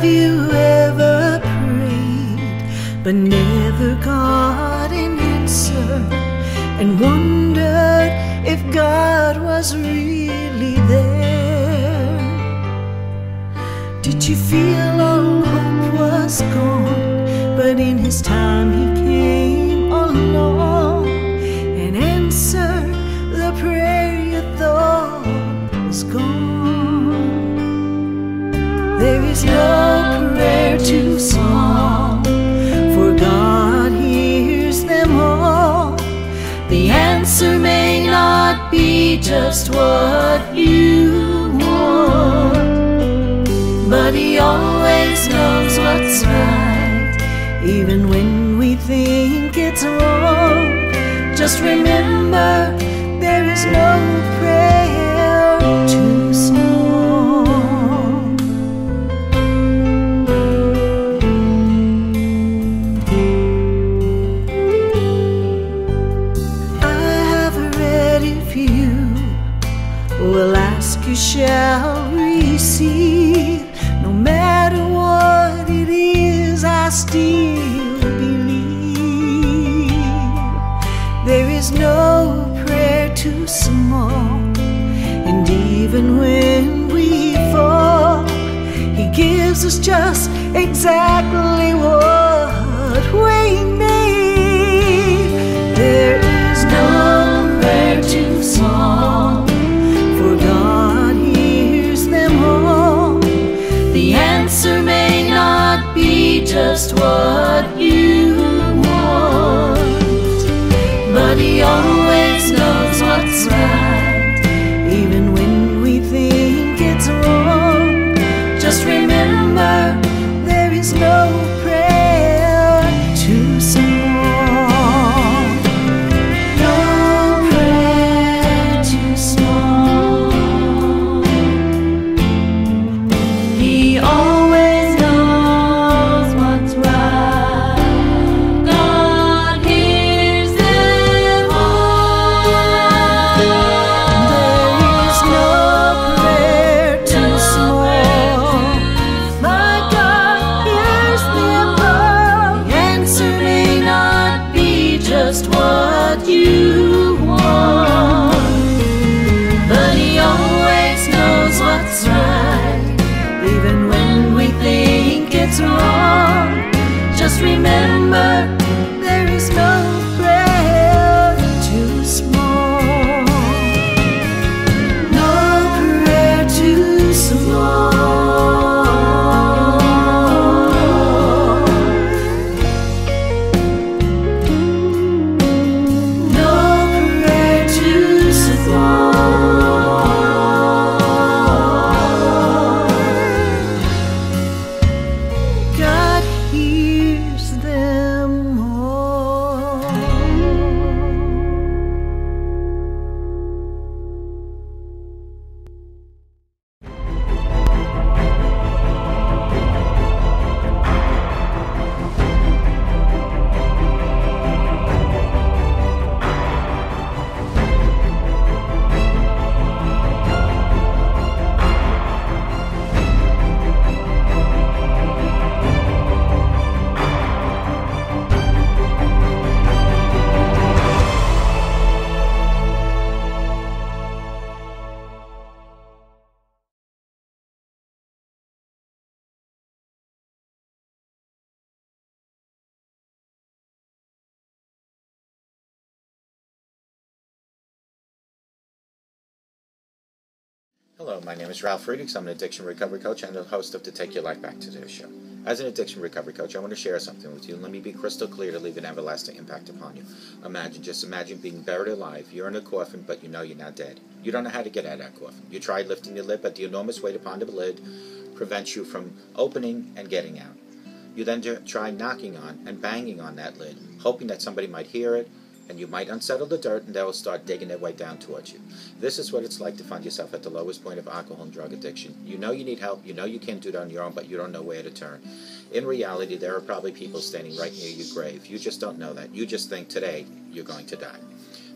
you ever prayed but never got an answer, and wondered if God was really there? Did you feel all hope was gone, but in His time He came along and answered the prayer you thought was gone? There is no prayer too small, for God hears them all. The answer may not be just what you want, but He always knows what's right, even when we think it's wrong. Just remember, there is no prayer too small. Will ask, you shall receive. No matter what it is, I still believe. There is no prayer too small, and even when we fall, He gives us just exactly what we need. There is no prayer too small, God hears them all. The answer may not be just what you want, but He always knows what's right, even when we think it's wrong. Just remember, there is no prayer too small. No prayer too small. He always knows what's right. God hears them all. There is no prayer too small. My God hears them all. The answer may not be just what you want, but He always knows what's right, even when we think it's wrong. Just remember, there is no prayer too small. No prayer too small. No prayer too small. God hears them all. Hello, my name is Ralf Friedrichs. I'm an addiction recovery coach and the host of the Take Your Life Back Today show. As an addiction recovery coach, I want to share something with you, and let me be crystal clear to leave an everlasting impact upon you. Just imagine being buried alive. You're in a coffin, but you know you're not dead. You don't know how to get out of that coffin. You tried lifting the lid, but the enormous weight upon the lid prevents you from opening and getting out. You then try knocking on and banging on that lid, hoping that somebody might hear it, and you might unsettle the dirt, and they will start digging their way down towards you. This is what it's like to find yourself at the lowest point of alcohol and drug addiction. You know you need help, you know you can't do it on your own, but you don't know where to turn. In reality, there are probably people standing right near your grave. You just don't know that. You just think today you're going to die.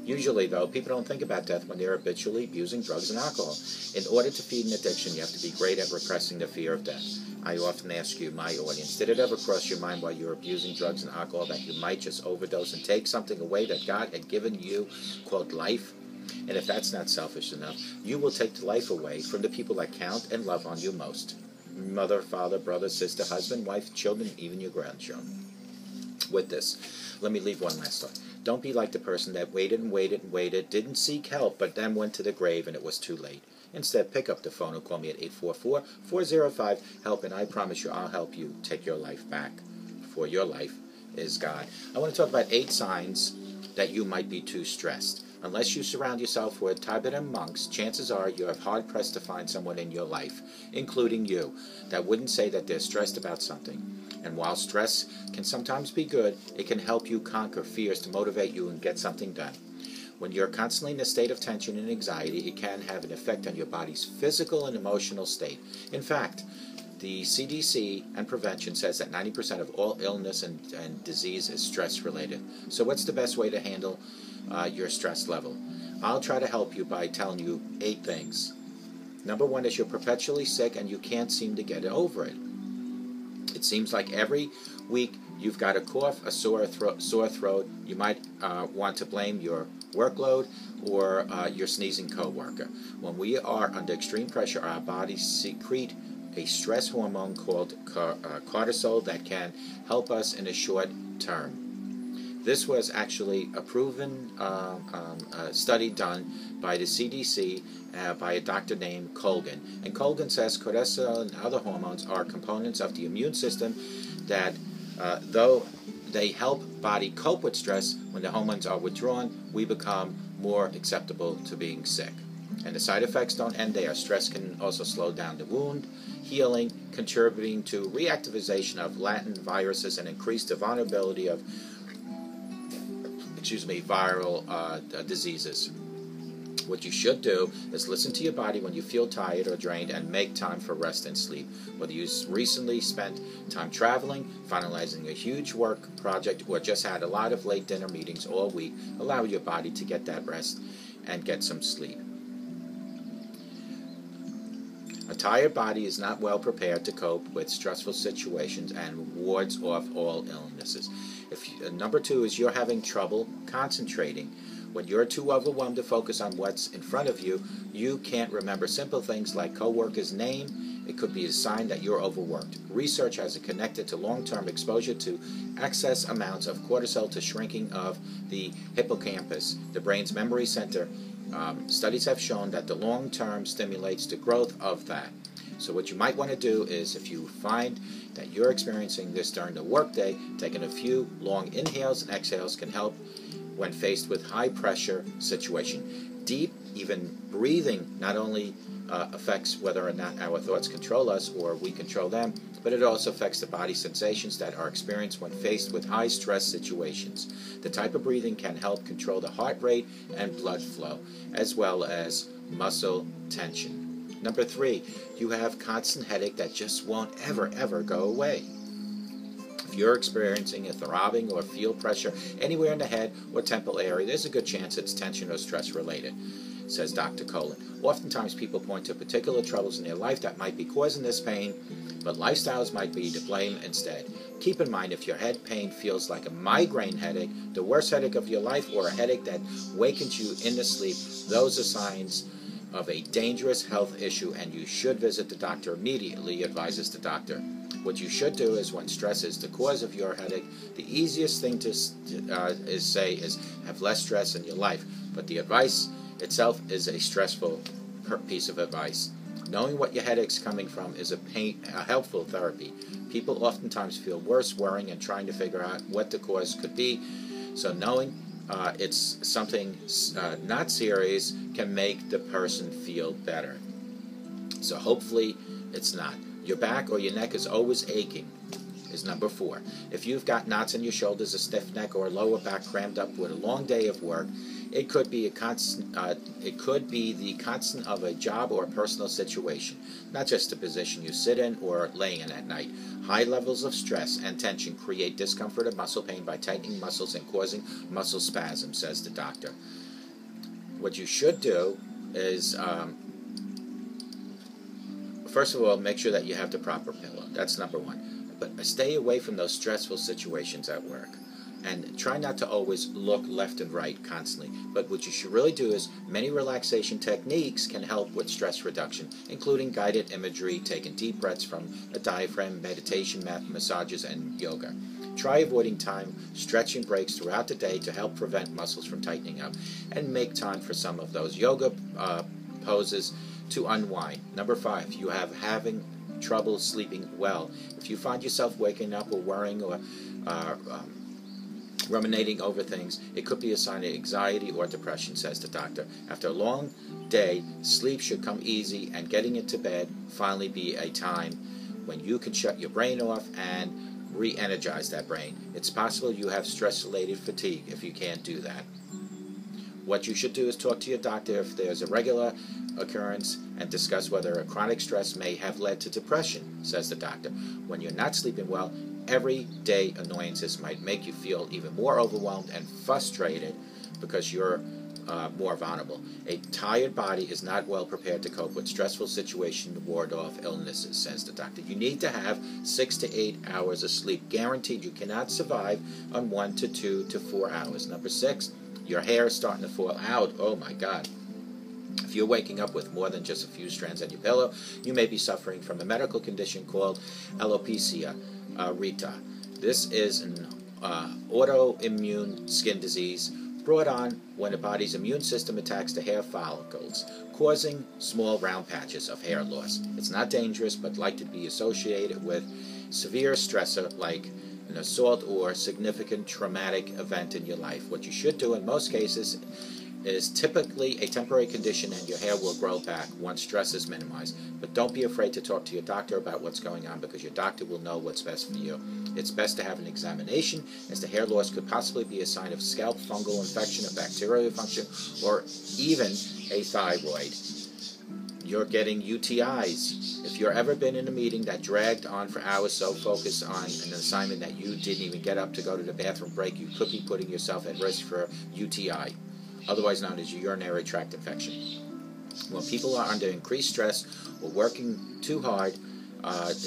Usually, though, people don't think about death when they're habitually abusing drugs and alcohol. In order to feed an addiction, you have to be great at repressing the fear of death. I often ask you, my audience, did it ever cross your mind while you were abusing drugs and alcohol that you might just overdose and take something away that God had given you, quote, life? And if that's not selfish enough, you will take the life away from the people that count and love on you most. Mother, father, brother, sister, husband, wife, children, even your grandchildren. With this, let me leave one last thought. Don't be like the person that waited and waited and waited, didn't seek help, but then went to the grave and it was too late. Instead, pick up the phone and call me at 844-405-HELP, and I promise you I'll help you take your life back. For your life is God. I want to talk about 8 signs that you might be too stressed. Unless you surround yourself with Tibetan monks, chances are you are hard-pressed to find someone in your life, including you, that wouldn't say that they're stressed about something. And while stress can sometimes be good, it can help you conquer fears to motivate you and get something done. When you're constantly in a state of tension and anxiety, it can have an effect on your body's physical and emotional state. In fact, the CDC and prevention says that 90% of all illness and disease is stress-related. So what's the best way to handle your stress level? I'll try to help you by telling you 8 things. Number 1 is you're perpetually sick and you can't seem to get over it. It seems like every week you've got a cough, a sore throat. You might want to blame your workload or your sneezing coworker. When we are under extreme pressure, our bodies secrete a stress hormone called cortisol that can help us in a short term. This was actually a proven study done by the CDC by a doctor named Colgan. And Colgan says cortisol and other hormones are components of the immune system that, though they help body cope with stress, when the hormones are withdrawn, we become more acceptable to being sick. And the side effects don't end there. Stress can also slow down the wound healing, contributing to reactivation of latent viruses and increase the vulnerability of viral diseases. What you should do is listen to your body when you feel tired or drained and make time for rest and sleep. Whether you recently spent time traveling, finalizing a huge work project, or just had a lot of late dinner meetings all week, allow your body to get that rest and get some sleep. A tired body is not well prepared to cope with stressful situations and wards off all illnesses. Number 2 is you're having trouble concentrating. When you're too overwhelmed to focus on what's in front of you, you can't remember simple things like coworker's name. It could be a sign that you're overworked. Research has it connected to long-term exposure to excess amounts of cortisol to shrinking of the hippocampus, the brain's memory center. Studies have shown that the long-term stimulates the growth of that. So what you might want to do is, if you find that you're experiencing this during the workday, taking a few long inhales and exhales can help when faced with high-pressure situation. Deep, even breathing, not only affects whether or not our thoughts control us or we control them, but it also affects the body sensations that are experienced when faced with high-stress situations. The type of breathing can help control the heart rate and blood flow, as well as muscle tension. Number 3, you have constant headache that just won't ever go away. If you're experiencing a throbbing or feel pressure anywhere in the head or temple area, there's a good chance it's tension or stress related, says Dr. Colin. Oftentimes people point to particular troubles in their life that might be causing this pain, but lifestyles might be to blame instead. Keep in mind, if your head pain feels like a migraine headache, the worst headache of your life, or a headache that wakens you in the sleep, those are signs of a dangerous health issue, and you should visit the doctor immediately, advises the doctor. What you should do is, when stress is the cause of your headache, the easiest thing to say is have less stress in your life. But the advice itself is a stressful piece of advice. Knowing what your headache's coming from is a helpful therapy. People oftentimes feel worse worrying and trying to figure out what the cause could be. So knowing it's something not serious can make the person feel better. So hopefully it's not. Your back or your neck is always aching is number 4. If you've got knots in your shoulders, a stiff neck, or a lower back crammed up with a long day of work, it could be the constant of a job or a personal situation, not just the position you sit in or laying in at night. High levels of stress and tension create discomfort and muscle pain by tightening muscles and causing muscle spasms, says the doctor. What you should do is, first of all, make sure that you have the proper pillow. That's number one. But stay away from those stressful situations at work. And try not to always look left and right constantly. But what you should really do is, many relaxation techniques can help with stress reduction, including guided imagery, taking deep breaths from a diaphragm, meditation, massages, and yoga. Try avoiding time stretching breaks throughout the day to help prevent muscles from tightening up, and make time for some of those yoga poses to unwind. Number 5, you have having trouble sleeping well. If you find yourself waking up or worrying or ruminating over things, it could be a sign of anxiety or depression, says the doctor. After a long day, sleep should come easy, and getting into bed finally be a time when you can shut your brain off and re-energize that brain. It's possible you have stress-related fatigue if you can't do that. What you should do is talk to your doctor if there's a regular occurrence and discuss whether a chronic stress may have led to depression, says the doctor. When you're not sleeping well, everyday annoyances might make you feel even more overwhelmed and frustrated because you're more vulnerable. A tired body is not well prepared to cope with stressful situations to ward off illnesses, says the doctor. You need to have 6 to 8 hours of sleep. Guaranteed. You cannot survive on 1 to 2 to 4 hours. Number 6, your hair is starting to fall out. Oh my God. If you're waking up with more than just a few strands on your pillow, you may be suffering from a medical condition called alopecia areata. This is an autoimmune skin disease brought on when the body's immune system attacks the hair follicles, causing small round patches of hair loss. It's not dangerous, but likely to be associated with severe stressor like an assault or significant traumatic event in your life. What you should do in most cases is typically a temporary condition, and your hair will grow back once stress is minimized. But don't be afraid to talk to your doctor about what's going on, because your doctor will know what's best for you. It's best to have an examination, as the hair loss could possibly be a sign of scalp fungal infection, a bacterial function, or even a thyroid. You're getting UTIs. If you've ever been in a meeting that dragged on for hours, so focused on an assignment that you didn't even get up to go to the bathroom break, you could be putting yourself at risk for UTI, otherwise known as urinary tract infection. When people are under increased stress or working too hard,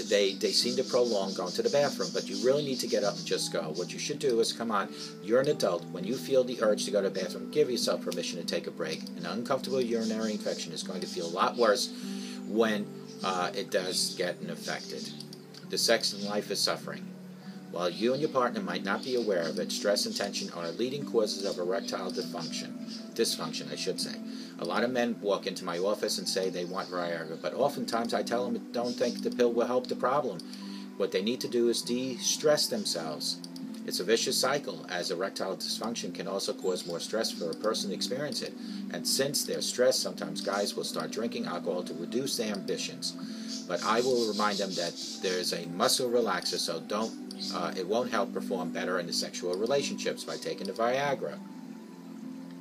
they seem to prolong going to the bathroom, but you really need to get up and just go. What you should do is, come on, you're an adult. When you feel the urge to go to the bathroom, give yourself permission to take a break. An uncomfortable urinary infection is going to feel a lot worse when it does get infected. The sex in life is suffering. While you and your partner might not be aware of it, stress and tension are leading causes of erectile dysfunction, I should say. A lot of men walk into my office and say they want Viagra, but oftentimes I tell them don't think the pill will help the problem. What they need to do is de-stress themselves. It's a vicious cycle, as erectile dysfunction can also cause more stress for a person to experience it. And since they're stressed, sometimes guys will start drinking alcohol to reduce their ambitions. But I will remind them that there's a muscle relaxer, so it won't help perform better in the sexual relationships by taking the Viagra.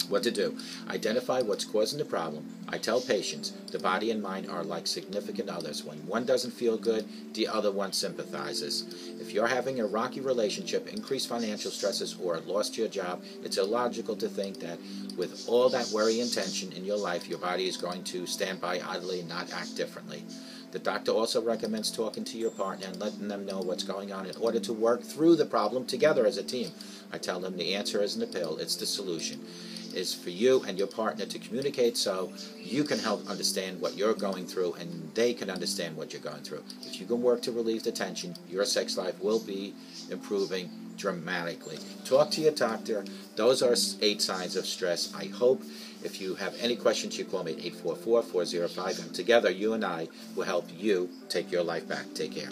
What to do? Identify what's causing the problem. I tell patients the body and mind are like significant others. When one doesn't feel good, the other one sympathizes. If you're having a rocky relationship, increased financial stresses, or lost your job, it's illogical to think that with all that worry and tension in your life, your body is going to stand by idly and not act differently. The doctor also recommends talking to your partner and letting them know what's going on in order to work through the problem together as a team. I tell them the answer isn't a pill, it's the solution. Is for you and your partner to communicate so you can help understand what you're going through and they can understand what you're going through. If you can work to relieve the tension, your sex life will be improving dramatically. Talk to your doctor. Those are 8 signs of stress. I hope if you have any questions, you call me at 844-405, and together you and I will help you take your life back. Take care.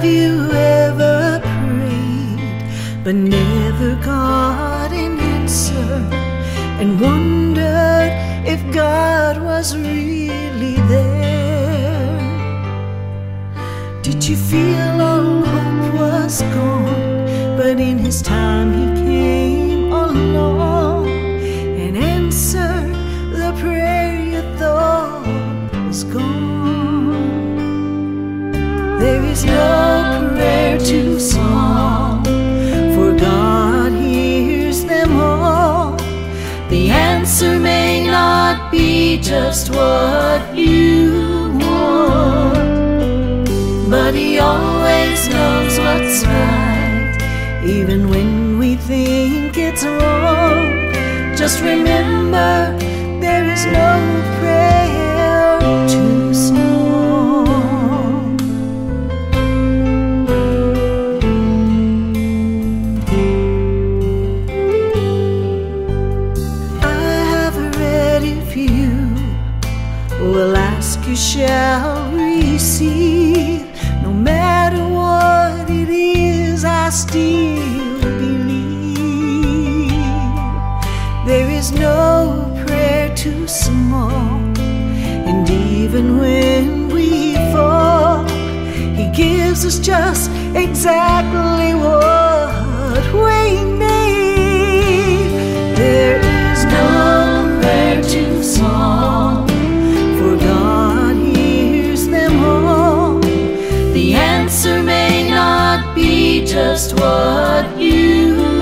Have you ever prayed but never got an answer, and wondered if God was really there? Did you feel all hope was gone, but in His time He came along and answered the prayer you thought was gone? There is no prayer too small, for God hears them all. The answer may not be just what you want, but He always knows what's right, even when we think it's wrong. Just remember, there is no prayer too small. I have read if you will ask, you shall receive. No matter what it is, I still believe. There is no prayer too small, and even when we fall, He gives us just exactly what we need. There is no prayer too small, for God hears them all. The answer may not be just what you